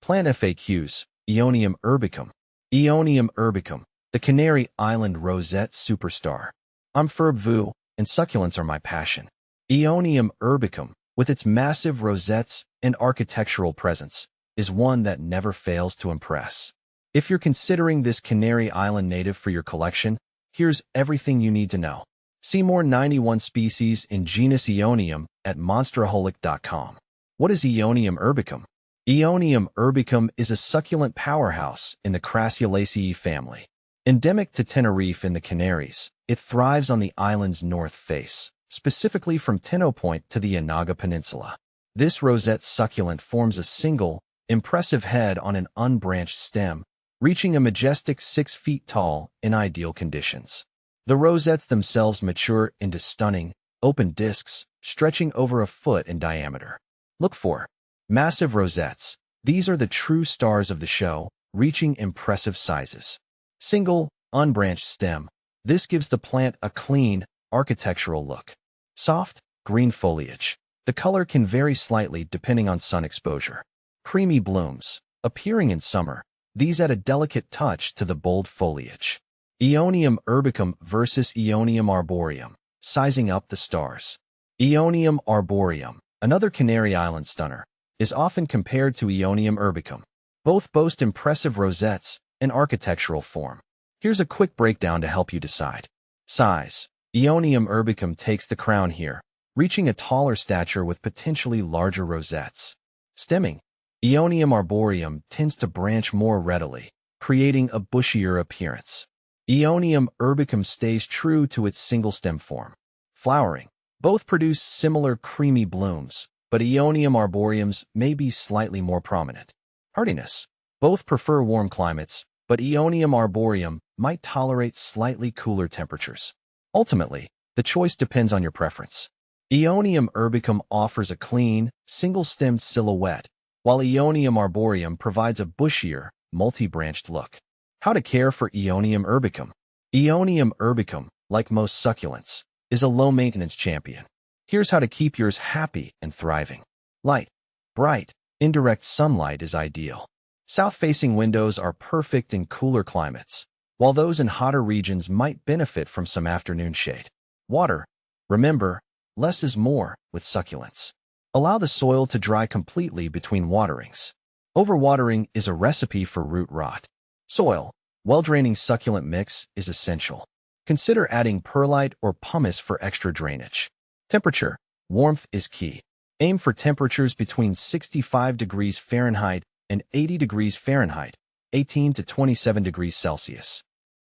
Plant FAQs, Aeonium urbicum. Aeonium urbicum, the Canary Island rosette superstar. I'm Vu, and succulents are my passion. Aeonium urbicum, with its massive rosettes and architectural presence, is one that never fails to impress. If you're considering this Canary Island native for your collection, here's everything you need to know. See more 91 species in genus Aeonium at monsteraholic.com. What is Aeonium urbicum? Aeonium urbicum is a succulent powerhouse in the Crassulaceae family. Endemic to Tenerife in the Canaries, it thrives on the island's north face, specifically from Tino Point to the Anaga Peninsula. This rosette succulent forms a single, impressive head on an unbranched stem, reaching a majestic 6 feet tall in ideal conditions. The rosettes themselves mature into stunning, open discs, stretching over a foot in diameter. Look for massive rosettes. These are the true stars of the show, reaching impressive sizes. Single, unbranched stem. This gives the plant a clean, architectural look. Soft, green foliage. The color can vary slightly depending on sun exposure. Creamy blooms, appearing in summer. These add a delicate touch to the bold foliage. Aeonium urbicum versus Aeonium arboreum. Sizing up the stars. Aeonium arboreum, another Canary Island stunner, is often compared to Aeonium urbicum. Both boast impressive rosettes and architectural form. Here's a quick breakdown to help you decide. Size. Aeonium urbicum takes the crown here, reaching a taller stature with potentially larger rosettes. Stemming. Aeonium arboreum tends to branch more readily, creating a bushier appearance. Aeonium urbicum stays true to its single stem form. Flowering. Both produce similar creamy blooms, but Aeonium arboreums may be slightly more prominent. Hardiness. Both prefer warm climates, but Aeonium arboreum might tolerate slightly cooler temperatures. Ultimately, the choice depends on your preference. Aeonium urbicum offers a clean, single-stemmed silhouette, while Aeonium arboreum provides a bushier, multi-branched look. How to care for Aeonium urbicum. Aeonium urbicum, like most succulents, is a low-maintenance champion. Here's how to keep yours happy and thriving. Light. Bright, indirect sunlight is ideal. South-facing windows are perfect in cooler climates, while those in hotter regions might benefit from some afternoon shade. Water. Remember, less is more with succulents. Allow the soil to dry completely between waterings. Overwatering is a recipe for root rot. Soil. Well-draining succulent mix is essential. Consider adding perlite or pumice for extra drainage. Temperature. Warmth is key. Aim for temperatures between 65 degrees Fahrenheit and 80 degrees Fahrenheit, 18 to 27 degrees Celsius.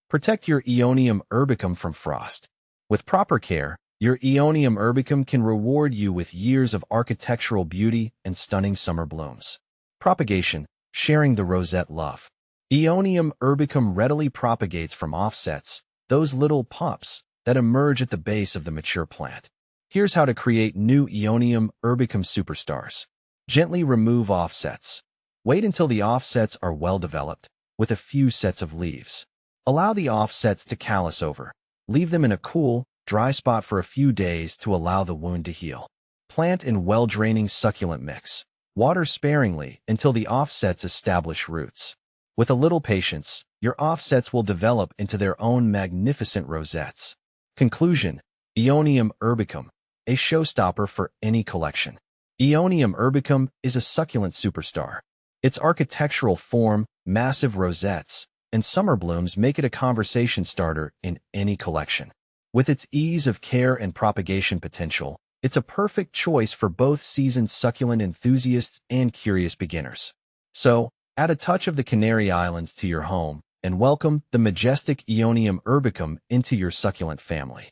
Protect your Aeonium urbicum from frost. With proper care, your Aeonium urbicum can reward you with years of architectural beauty and stunning summer blooms. Propagation. Sharing the rosette love. Aeonium urbicum readily propagates from offsets, those little pups that emerge at the base of the mature plant. Here's how to create new Aeonium urbicum superstars. Gently remove offsets. Wait until the offsets are well developed, with a few sets of leaves. Allow the offsets to callus over. Leave them in a cool, dry spot for a few days to allow the wound to heal. Plant in well-draining succulent mix. Water sparingly until the offsets establish roots. With a little patience, your offsets will develop into their own magnificent rosettes. Conclusion. Aeonium urbicum, a showstopper for any collection. Aeonium urbicum is a succulent superstar. Its architectural form, massive rosettes, and summer blooms make it a conversation starter in any collection. With its ease of care and propagation potential, it's a perfect choice for both seasoned succulent enthusiasts and curious beginners. So, add a touch of the Canary Islands to your home and welcome the majestic Aeonium urbicum into your succulent family.